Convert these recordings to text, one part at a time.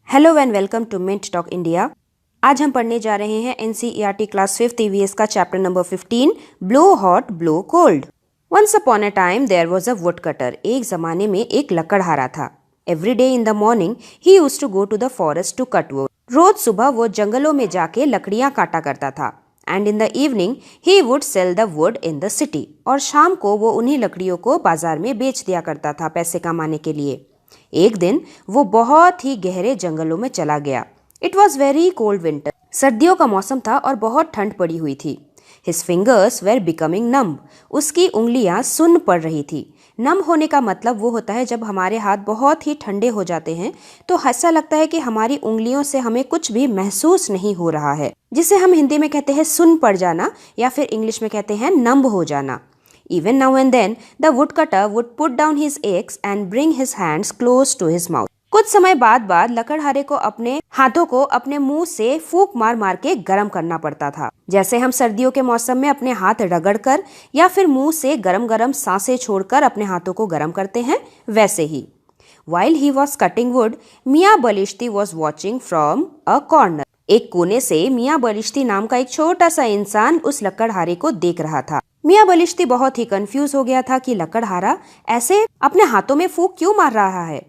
Hello and welcome to Mint Talk India. आज हम पढ़ने जा रहे हैं एनसीईआरटी क्लास 5th ईवीएस का chapter number 15 blow hot blow cold. Once upon a time there was a wood cutter. एक जमाने में एक लकड़हारा था। Every day in the morning he used to go to the forest to cut wood. रोज सुबह वो जंगलों में जाके लकड़ियां काटा करता था। And in the evening he would sell the wood in the city. और शाम को वो उन्हीं लकड़ियों को बाजार में बेच दिया करता था पैसे कमाने के लिए। एक दिन वो बहुत ही गहरे जंगलों में चला गया। It was very cold winter. सर्दियों का मौसम था और बहुत ठंड पड़ी हुई थी। His fingers were becoming numb. उसकी उंगलियां सुन्न पड़ रही थी। नम होने का मतलब वो होता है जब हमारे हाथ बहुत ही ठंडे हो जाते हैं तो ऐसा लगता है कि हमारी उंगलियों से हमें कुछ भी महसूस नहीं हो रहा है, जिसे हम हिंदी में कहते हैं सुन्न पड़ जाना या फिर इंग्लिश में कहते हैं नम्ब हो जाना। Even now and then, the woodcutter would put down his axe and bring his hands close to his mouth. कुछ समय बाद लकड़हारे को अपने हाथों को अपने मुंह से फूंक मार मार के गर्म करना पड़ता था। जैसे हम सर्दियों के मौसम में अपने हाथ रगड़ कर या फिर मुंह से गरम गरम सांसें छोड़कर अपने हाथों को गर्म करते हैं, वैसे ही। While he was cutting wood, मियाँ बलिश्ती was watching from a corner. एक कोने से मियाँ बलिश्ती नाम का एक छोटा सा इंसान उस लकड़हारे को देख रहा था। मियाँ बलिश्ती बहुत ही कंफ्यूज हो गया था कि लकड़हारा ऐसे अपने हाथों में फूंक क्यों मार रहा है।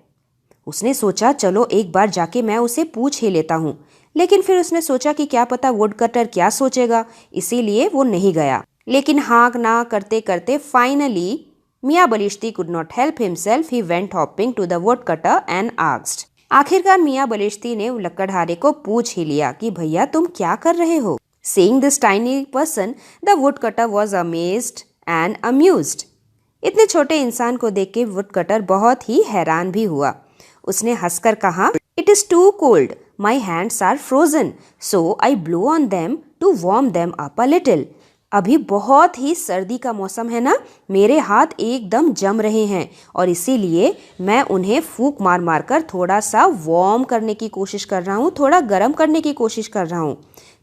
उसने सोचा चलो एक बार जाके मैं उसे पूछ ही लेता हूँ, लेकिन फिर उसने सोचा कि क्या पता वुड कटर क्या सोचेगा, इसीलिए वो नहीं गया। लेकिन हाँ ना करते करते finally Miyan Balishti could not help himself. He went hopping to the wood cutter and asked. आखिरकार मियाँ बलिश्ती ने लकड़हारे को पूछ ही लिया कि भैया तुम क्या कर रहे हो। Seeing this tiny person, the woodcutter was amazed and amused. इतने छोटे इंसान को देख के वुडकटर बहुत ही हैरान भी हुआ। उसने हंसकर कहा, It is too cold. My hands are frozen, so I blew on them to warm them up a little. अभी बहुत ही सर्दी का मौसम है ना, मेरे हाथ एकदम जम रहे हैं और इसीलिए मैं उन्हें फूंक मार मार कर थोड़ा सा वार्म करने की कोशिश कर रहा हूँ, थोड़ा गर्म करने की कोशिश कर रहा हूँ।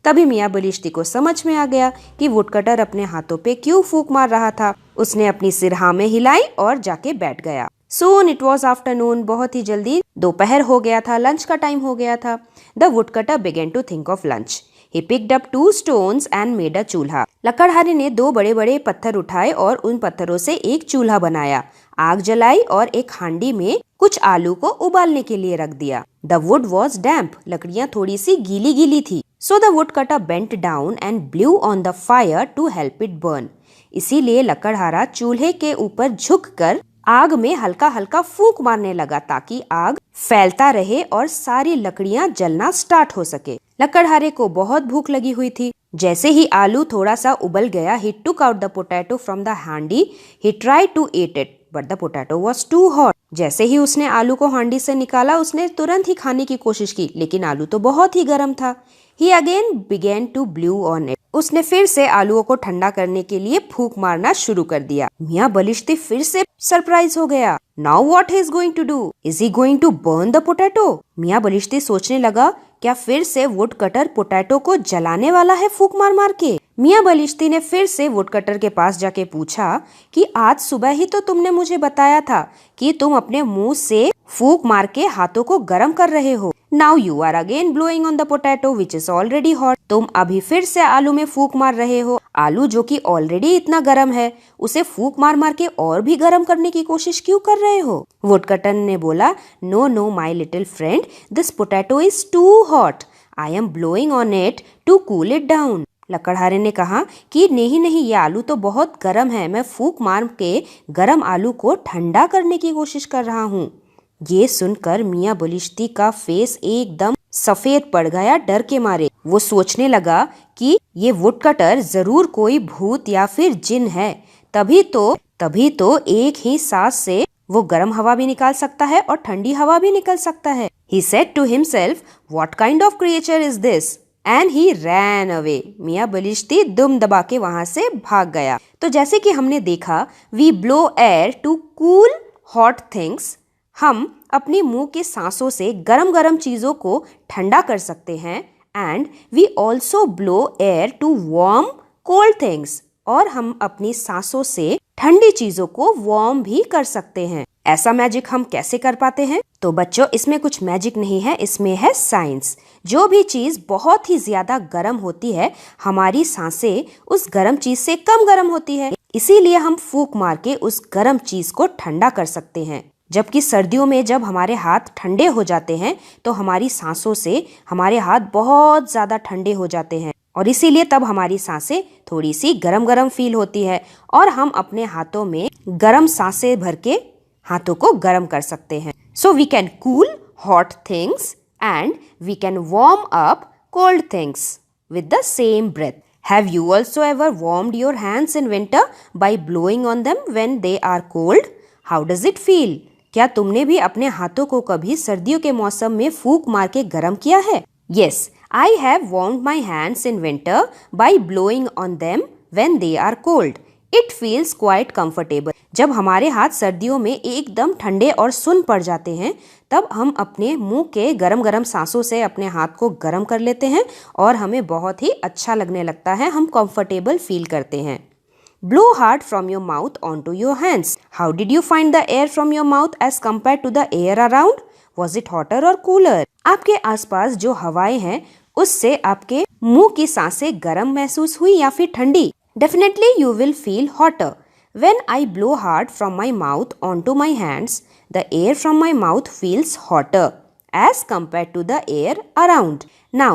तभी मियाँ बलिश्ती को समझ में आ गया कि वुडकटर अपने हाथों पे क्यों फूंक मार रहा था। उसने अपनी सिरहामें हिलाई और जाके बैठ गया। Soon it was afternoon. बहुत ही जल्दी दोपहर हो गया था, लंच का टाइम हो गया था। The woodcutter began to think of lunch. He picked up 2 stones and made a चूल्हा। लकड़हारे ने 2 बड़े बड़े पत्थर उठाए और उन पत्थरों से एक चूल्हा बनाया। आग जलाई और एक हांडी में कुछ आलू को उबालने के लिए रख दिया। The wood was damp. लकड़ियाँ थोड़ी सी गीली गीली थी। So the woodcutter bent down and blew on the fire to help it burn. इसीलिए लकड़हारा चूल्हे के ऊपर झुककर आग में हल्का हल्का फूंक मारने लगा ताकि आग फैलता रहे और सारी लकड़ियां जलना स्टार्ट हो सके। लकड़हारे को बहुत भूख लगी हुई थी। जैसे ही आलू थोड़ा सा उबल गया, he took out the potato from the handi. He tried to eat it, but the potato was too hot. जैसे ही उसने आलू को हांडी से निकाला, उसने तुरंत ही खाने की कोशिश की, लेकिन आलू तो बहुत ही गर्म था। He again began to blow on it. उसने फिर से आलूओं को ठंडा करने के लिए फूंक मारना शुरू कर दिया। मियाँ बलिश्ती फिर से सरप्राइज हो गया। Now what he is going to do? Is he going to burn the potato? मियाँ बलिश्ती सोचने लगा, क्या फिर से वुड कटर पोटैटो को जलाने वाला है फूंक मार मार के। मियाँ बलिश्ती ने फिर से वुड कटर के पास जाके पूछा कि आज सुबह ही तो तुमने मुझे बताया था कि तुम अपने मुंह से फूंक मार के हाथों को गर्म कर रहे हो। Now you are again blowing on the potato which is already hot. तुम अभी फिर से आलू में फूंक मार रहे हो। आलू जो कि ऑलरेडी इतना गर्म है, उसे फूंक मार मार के और भी गर्म करने की कोशिश क्यों कर रहे हो। वुडकटर ने बोला, no no my little friend, this potato is too hot. I am blowing on it to cool it down. लकड़हारे ने कहा कि नहीं नहीं, ये आलू तो बहुत गर्म है, मैं फूंक मार के गर्म आलू को ठंडा करने की कोशिश कर रहा हूँ। ये सुनकर मियाँ बलिश्ती का फेस एकदम सफेद पड़ गया डर के मारे। वो सोचने लगा कि ये वुडकटर जरूर कोई भूत या फिर जिन है, तभी तो एक ही सांस से वो गर्म हवा भी निकाल सकता है और ठंडी हवा भी निकल सकता है। He said to himself, what kind of creature is this? And he ran away. मियाँ बलिश्ती दुम दबा के वहां से भाग गया। तो जैसे कि हमने देखा, we blow air to cool hot things. हम अपनी मुंह के सांसों से गरम गरम चीजों को ठंडा कर सकते हैं। And we also blow air to warm cold things. और हम अपनी सांसों से ठंडी चीजों को वार्म भी कर सकते हैं। ऐसा मैजिक हम कैसे कर पाते हैं? तो बच्चों, इसमें कुछ मैजिक नहीं है, इसमें है साइंस। जो भी चीज बहुत ही ज्यादा गर्म होती है, हमारी सांसें उस गर्म चीज से कम गर्म होती है, इसीलिए हम फूंक मार के उस गर्म चीज को ठंडा कर सकते हैं। जबकि सर्दियों में जब हमारे हाथ ठंडे हो जाते हैं तो हमारी सांसों से हमारे हाथ बहुत ज्यादा ठंडे हो जाते हैं और इसीलिए तब हमारी सांसें थोड़ी सी गरम गरम फील होती है और हम अपने हाथों में गरम सांसें भर के हाथों को गरम कर सकते हैं। So we can cool hot things and we can warm up cold things with the same breath. Have you also ever warmed your hands in winter by blowing on them when they are cold? How does it feel? क्या तुमने भी अपने हाथों को कभी सर्दियों के मौसम में फूंक मार के गरम किया है? Yes, I have warmed my hands in winter by blowing on them when they are cold. It feels quite comfortable. जब हमारे हाथ सर्दियों में एकदम ठंडे और सुन्न पड़ जाते हैं, तब हम अपने मुंह के गरम गरम सांसों से अपने हाथ को गरम कर लेते हैं और हमें बहुत ही अच्छा लगने लगता है, हम कंफर्टेबल फील करते हैं। Blow hard from your mouth onto your hands. How did you find the air from your mouth as compared to the air around? Was it hotter or cooler? आपके आसपास जो हवाएं हैं, उससे आपके मुंह की सांसें गर्म महसूस हुई या फिर ठंडी? Definitely you will feel hotter. When I blow hard from my mouth onto my hands, the air from my mouth feels hotter as compared to the air around. Now,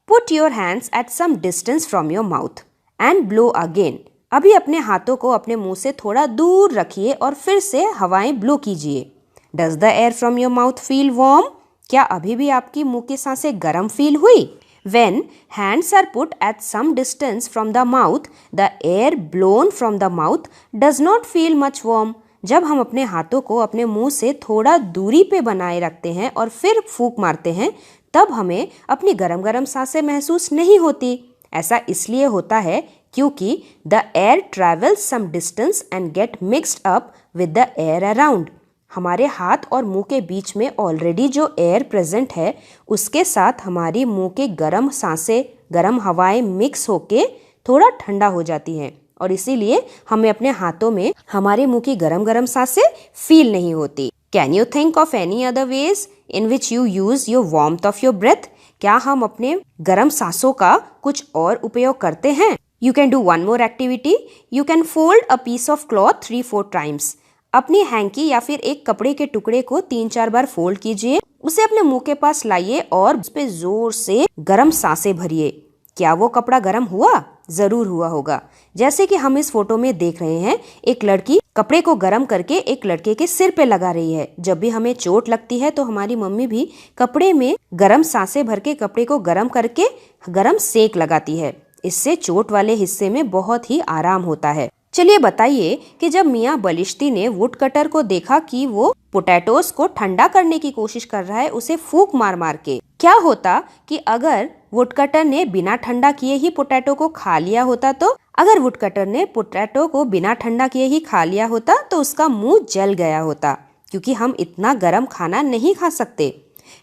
put your hands at some distance from your mouth and blow again. अभी अपने हाथों को अपने मुंह से थोड़ा दूर रखिए और फिर से हवाएं ब्लो कीजिए। Does the air from your mouth feel warm? क्या अभी भी आपकी मुंह की सांसें गर्म फील हुई? When hands are put at some distance from the mouth, the air blown from the mouth does not feel much warm. जब हम अपने हाथों को अपने मुंह से थोड़ा दूरी पे बनाए रखते हैं और फिर फूंक मारते हैं, तब हमें अपनी गरम गरम सांसें महसूस नहीं होती। ऐसा इसलिए होता है क्योंकि the air travels some distance and get mixed up with the air around. हमारे हाथ और मुंह के बीच में ऑलरेडी जो एयर प्रेजेंट है, उसके साथ हमारी मुंह के गरम सांसें, गरम हवाएं मिक्स होके थोड़ा ठंडा हो जाती हैं और इसीलिए हमें अपने हाथों में हमारे मुंह की गरम गरम सांसें फील नहीं होती। Can you think of any other ways in which you use your warmth of your breath? क्या हम अपने गरम सांसों का कुछ और उपयोग करते हैं? You can do one more activity. You can fold a piece of cloth 3-4 times. अपनी हैंकी या फिर एक कपड़े के टुकड़े को 3-4 बार फोल्ड कीजिए, उसे अपने मुंह के पास लाइए और उस पे जोर से गरम सांसें भरिए। क्या वो कपड़ा गरम हुआ? जरूर हुआ होगा। जैसे कि हम इस फोटो में देख रहे हैं, एक लड़की कपड़े को गरम करके एक लड़के के सिर पे लगा रही है। जब भी हमें चोट लगती है तो हमारी मम्मी भी कपड़े में गरम सांसें भर के कपड़े को गरम करके गरम सेक लगाती है। इससे चोट वाले हिस्से में बहुत ही आराम होता है। चलिए बताइए कि जब मियाँ बलिश्ती ने वुड कटर को देखा कि वो पोटैटोस को ठंडा करने की कोशिश कर रहा है, उसे फूंक मार मार के, क्या होता कि अगर वुड कटर ने बिना ठंडा किए ही पोटैटो को खा लिया होता तो? अगर वुड कटर ने पोटैटो को बिना ठंडा किए ही खा लिया होता तो उसका मुंह जल गया होता, क्योंकि हम इतना गर्म खाना नहीं खा सकते।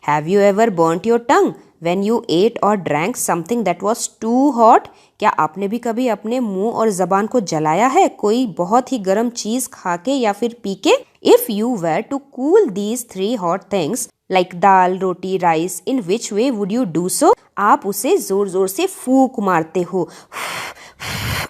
Have you ever burnt your tongue when you ate or drank something that was too hot? क्या आपने भी कभी अपने मुंह और जबान को जलाया है कोई बहुत ही गर्म चीज खा के या फिर पी के? If you were to cool these 3 hot things like dal, roti, rice, in which way would you do so? आप उसे जोर जोर से फूंक मारते हो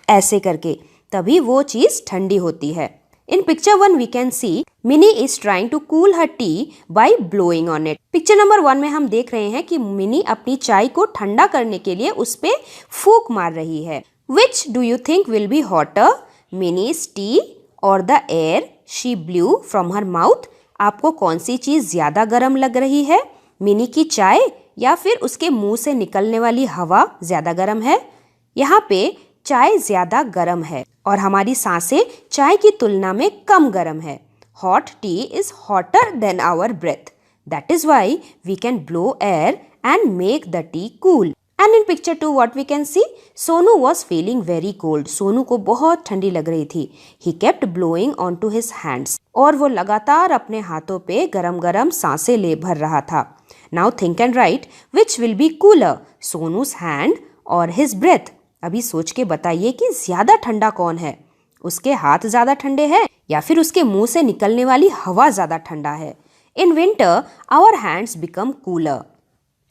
ऐसे करके, तभी वो चीज ठंडी होती है। In picture 1 we can see Minnie is trying to cool her tea by blowing on it. Picture number 1 में हम देख रहे हैं कि मिनी अपनी चाय को ठंडा करने के लिए उस पे फूंक मार रही है। Which do you think will be hotter, Minnie's tea or the air she blew from her mouth? आपको कौन सी चीज ज्यादा गर्म लग रही है, मिनी की चाय या फिर उसके मुंह से निकलने वाली हवा ज्यादा गर्म है? यहाँ पे चाय ज्यादा गर्म है और हमारी सांसें चाय की तुलना में कम गर्म है। Hot tea is hotter than our breath. That is why we can blow air and make the tea cool. And in picture 2 what we can see? Sonu was feeling very cold. Sonu को बहुत ठंडी लग रही थी। He kept blowing onto his hands. और वो लगातार अपने हाथों पे गरम गरम सांसें ले भर रहा था। Now think and write which will be cooler, Sonu's hand or his breath? अभी सोच के बताइए कि ज्यादा ठंडा कौन है, उसके हाथ ज्यादा ठंडे हैं या फिर उसके मुंह से निकलने वाली हवा ज्यादा ठंडा है। In winter our hands become cooler.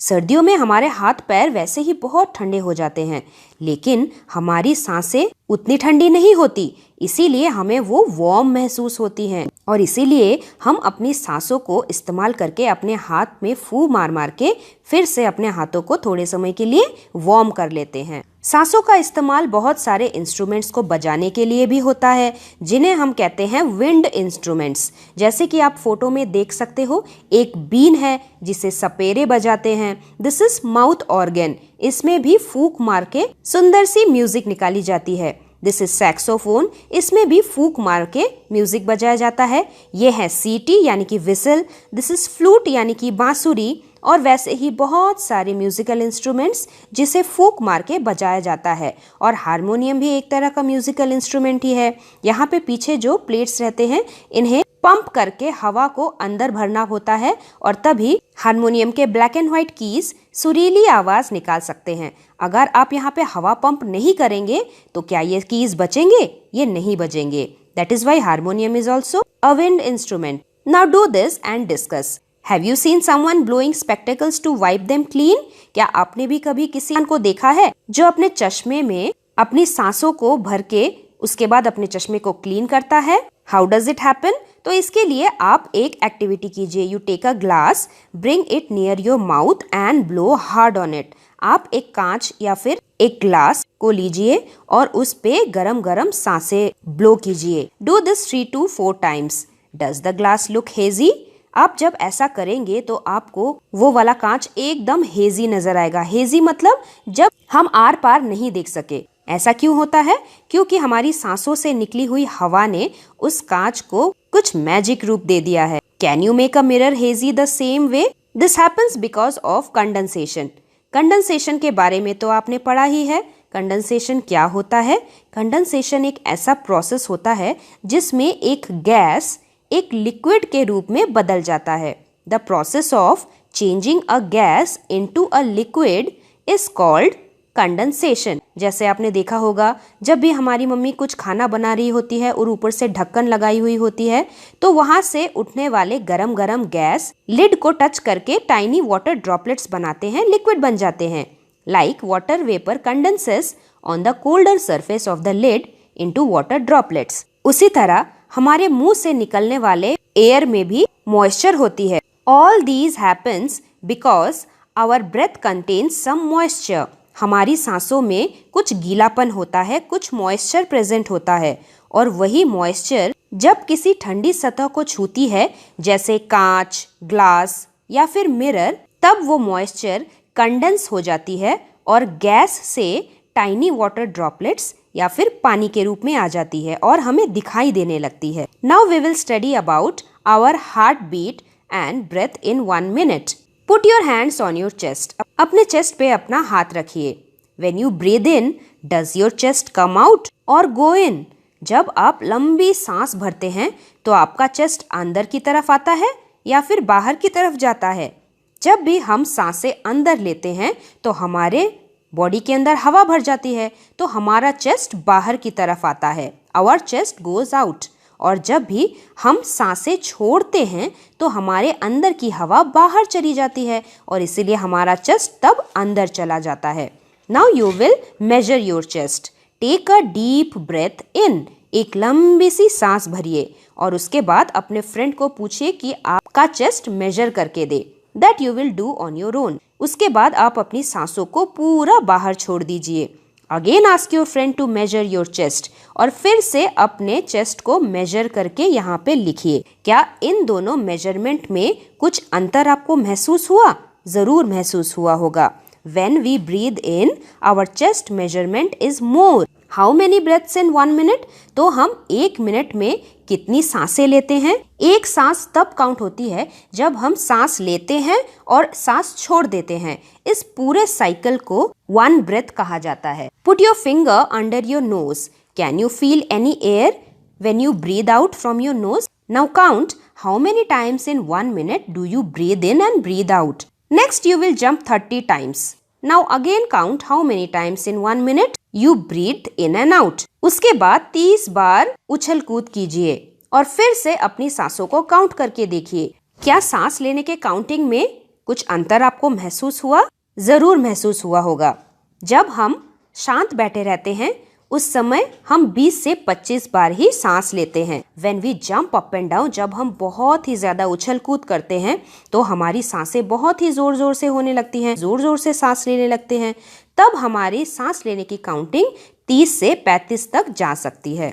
सर्दियों में हमारे हाथ पैर वैसे ही बहुत ठंडे हो जाते हैं, लेकिन हमारी सांसें उतनी ठंडी नहीं होती, इसीलिए हमें वो वार्म महसूस होती हैं और इसीलिए हम अपनी सांसों को इस्तेमाल करके अपने हाथ में फूंक मार मार के फिर से अपने हाथों को थोड़े समय के लिए वार्म कर लेते हैं। सांसों का इस्तेमाल बहुत सारे इंस्ट्रूमेंट्स को बजाने के लिए भी होता है, जिन्हें हम कहते हैं विंड इंस्ट्रूमेंट्स। जैसे कि आप फोटो में देख सकते हो, एक बीन है जिसे सपेरे बजाते हैं। This is mouth organ. इसमें भी फूंक मार के सुंदर सी म्यूजिक निकाली जाती है। This is saxophone. इसमें भी फूंक मार के म्यूजिक बजाया जाता है। ये है सीटी यानी कि विसल। दिस इज फ्लूट यानी कि बांसुरी। और वैसे ही बहुत सारे म्यूजिकल इंस्ट्रूमेंट्स जिसे फूंक मार के बजाया जाता है। और हारमोनियम भी एक तरह का म्यूजिकल इंस्ट्रूमेंट ही है। यहाँ पे पीछे जो प्लेट्स रहते हैं, इन्हें पंप करके हवा को अंदर भरना होता है और तभी हारमोनियम के ब्लैक एंड व्हाइट कीज सुरीली आवाज निकाल सकते हैं। अगर आप यहाँ पे हवा पंप नहीं करेंगे तो क्या ये कीज बचेंगे? ये नहीं बजेंगे। That is why harmonium is also a wind instrument. Now do this and discuss. Have you seen someone blowing spectacles to wipe them clean? क्या आपने भी कभी किसी को देखा है जो अपने चश्मे में अपनी सांसों को भर के उसके बाद अपने चश्मे को क्लीन करता है? How does it happen? तो इसके लिए आप एक एक्टिविटी कीजिए। You take a glass, bring it near your mouth and blow hard on it. आप एक कांच या फिर एक ग्लास को लीजिए और उस पे गरम गरम सांसें ब्लो कीजिए। Do this 3 to 4 times. Does the glass look hazy? आप जब ऐसा करेंगे तो आपको वो वाला कांच एकदम हेजी नजर आएगा। हेजी मतलब जब हम आर पार नहीं देख सके। ऐसा क्यों होता है? क्योंकि हमारी सांसों से निकली हुई हवा ने उस कांच को कुछ मैजिक रूप दे दिया है। Can you make a mirror hazy the same way? This happens because of condensation. Condensation के बारे में तो आपने पढ़ा ही है। कंडेंसेशन क्या होता है? कंडेंसेशन एक ऐसा प्रोसेस होता है जिसमें एक गैस एक लिक्विड के रूप में बदल जाता है। The process of changing a gas into a liquid is called condensation. जैसे आपने देखा होगा, जब भी हमारी मम्मी कुछ खाना बना रही होती है और ऊपर से ढक्कन लगाई हुई होती है, तो वहां से उठने वाले गरम गरम गैस लिड को टच करके टाइनी वाटर ड्रॉपलेट्स बनाते हैं, लिक्विड बन जाते हैं। Like water vapour condenses on the colder surface of the lid into water droplets. उसी तरह हमारे मुंह से निकलने वाले एयर में भी मॉइस्चर होती है। All these happens because our breath contains some moisture. हमारी सांसों में कुछ गीलापन होता है, कुछ मॉइस्चर प्रेजेंट होता है और वही मॉइस्चर जब किसी ठंडी सतह को छूती है, जैसे कांच, ग्लास या फिर मिरर, तब वो मॉइस्चर कंडेंस हो जाती है और गैस से टाइनी वाटर ड्रॉपलेट्स या फिर पानी के रूप में आ जाती है और हमें दिखाई देने लगती है। Now we will study about our heart beat and breath in 1 minute. Put your hands on your chest. अपने चेस्ट पे अपना हाथ रखिए। When you breathe in, does your chest come out और गो इन? जब आप लंबी सांस भरते हैं तो आपका चेस्ट अंदर की तरफ आता है या फिर बाहर की तरफ जाता है? जब भी हम सांसें अंदर लेते हैं तो हमारे बॉडी के अंदर हवा भर जाती है, तो हमारा चेस्ट बाहर की तरफ आता है। Our chest goes out. और जब भी हम सांसें छोड़ते हैं तो हमारे अंदर की हवा बाहर चली जाती है और इसीलिए हमारा चेस्ट तब अंदर चला जाता है। Now you will measure your chest. Take a deep breath in. एक लंबी सी सांस भरिए और उसके बाद अपने फ्रेंड को पूछिए कि आपका चेस्ट मेजर करके दे। That you will do on your own. उसके बाद आप अपनी सांसों को पूरा बाहर छोड़ दीजिए। Again ask your friend to measure your chest और फिर से अपने चेस्ट को मेजर करके यहाँ पे लिखिए। क्या इन दोनों मेजरमेंट में कुछ अंतर आपको महसूस हुआ? जरूर महसूस हुआ होगा। When we breathe in, our chest measurement is more. How many breaths in 1 minute? तो हम 1 मिनट में कितनी सांसें लेते हैं? एक सांस तब काउंट होती है जब हम सांस लेते हैं और सांस छोड़ देते हैं। इस पूरे साइकिल को 1 breath कहा जाता है। Put your finger under your nose. Can you feel any air when you breathe out from your nose? Now count how many times in 1 minute do you breathe in and breathe out. Next you will jump 30 times. Now again count how many times in 1 minute you breathe in and out. उसके बाद 30 बार उछल कूद कीजिए और फिर से अपनी सांसों को काउंट करके देखिए। क्या सांस लेने के काउंटिंग में कुछ अंतर आपको महसूस हुआ? जरूर महसूस हुआ होगा। जब हम शांत बैठे रहते हैं उस समय हम 20 से 25 बार ही सांस लेते हैं। When we jump up and down, जब हम बहुत ही ज्यादा उछल कूद करते हैं तो हमारी सांसें बहुत ही जोर जोर से होने लगती हैं, जोर जोर से सांस लेने लगते हैं। तब हमारी सांस लेने की काउंटिंग 30 से 35 तक जा सकती है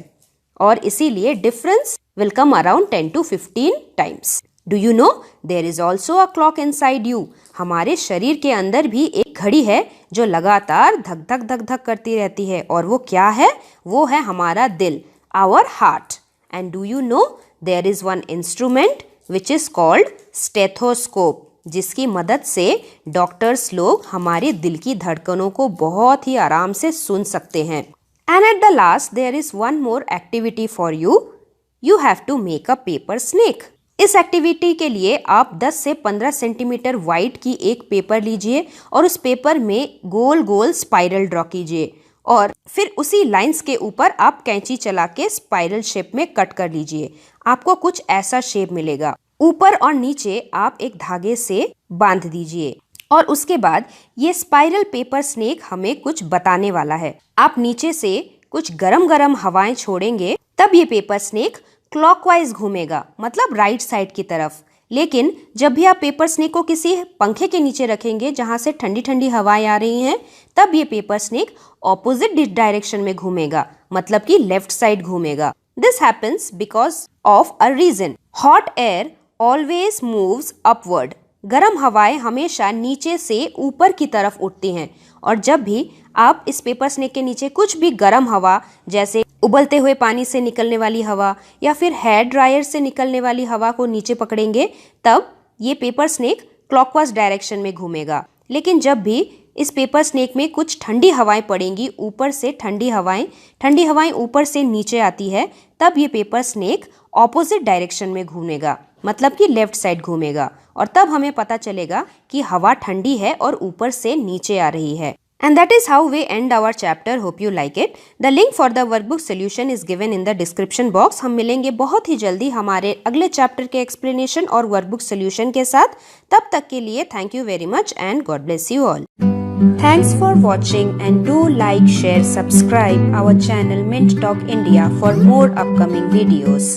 और इसीलिए difference will come around 10 to 15 times. Do you know there is also a clock inside you. हमारे शरीर के अंदर भी एक घड़ी है जो लगातार धक धक धक धक करती रहती है और वो क्या है? वो है हमारा दिल, our heart. And do you know there is one instrument which is called stethoscope, जिसकी मदद से डॉक्टर्स लोग हमारे दिल की धड़कनों को बहुत ही आराम से सुन सकते हैं। And at the last there is one more activity for you. You have to make a paper snake. इस एक्टिविटी के लिए आप 10 से 15 सेंटीमीटर वाइड की एक पेपर लीजिए और उस पेपर में गोल गोल स्पाइरल ड्रॉ कीजिए और फिर उसी लाइंस के ऊपर आप कैंची चला के स्पाइरल शेप में कट कर लीजिए। आपको कुछ ऐसा शेप मिलेगा। ऊपर और नीचे आप एक धागे से बांध दीजिए और उसके बाद ये स्पाइरल पेपर स्नेक हमें कुछ बताने वाला है। आप नीचे से कुछ गरम गरम हवाएं छोड़ेंगे तब ये पेपर स्नेक क्लॉकवाइज घूमेगा, मतलब राइट साइड की तरफ। लेकिन जब भी आप पेपर स्नेक को किसी पंखे के नीचे रखेंगे जहां से ठंडी ठंडी हवाएं आ रही हैं, तब ये पेपर स्नेक ऑपोजिट डायरेक्शन में घूमेगा, मतलब कि लेफ्ट साइड घूमेगा। This happens because of a reason. Hot air always moves upward. गर्म हवाएं हमेशा नीचे से ऊपर की तरफ उठती हैं और जब भी आप इस पेपर स्नेक के नीचे कुछ भी गर्म हवा, जैसे उबलते हुए पानी से निकलने वाली हवा या फिर हेयर ड्रायर से निकलने वाली हवा को नीचे पकड़ेंगे, तब ये पेपर स्नेक क्लॉकवाइज डायरेक्शन में घूमेगा। लेकिन जब भी इस पेपर स्नेक में कुछ ठंडी हवाएं पड़ेंगी, ऊपर से ठंडी हवाएं ऊपर से नीचे आती है, तब ये पेपर स्नेक ऑपोजिट डायरेक्शन में घूमेगा, मतलब कि लेफ्ट साइड घूमेगा और तब हमें पता चलेगा कि हवा ठंडी है और ऊपर से नीचे आ रही है। And that is how we end our chapter. Hope you like it. The link for the workbook solution is given in the description box. हम मिलेंगे बहुत ही जल्दी हमारे अगले चैप्टर के एक्सप्लेनेशन और वर्कबुक सोल्यूशन के साथ। तब तक के लिए thank you very much and God bless you all. Thanks for watching and do like, share, subscribe our channel Mint Talk India for more upcoming videos.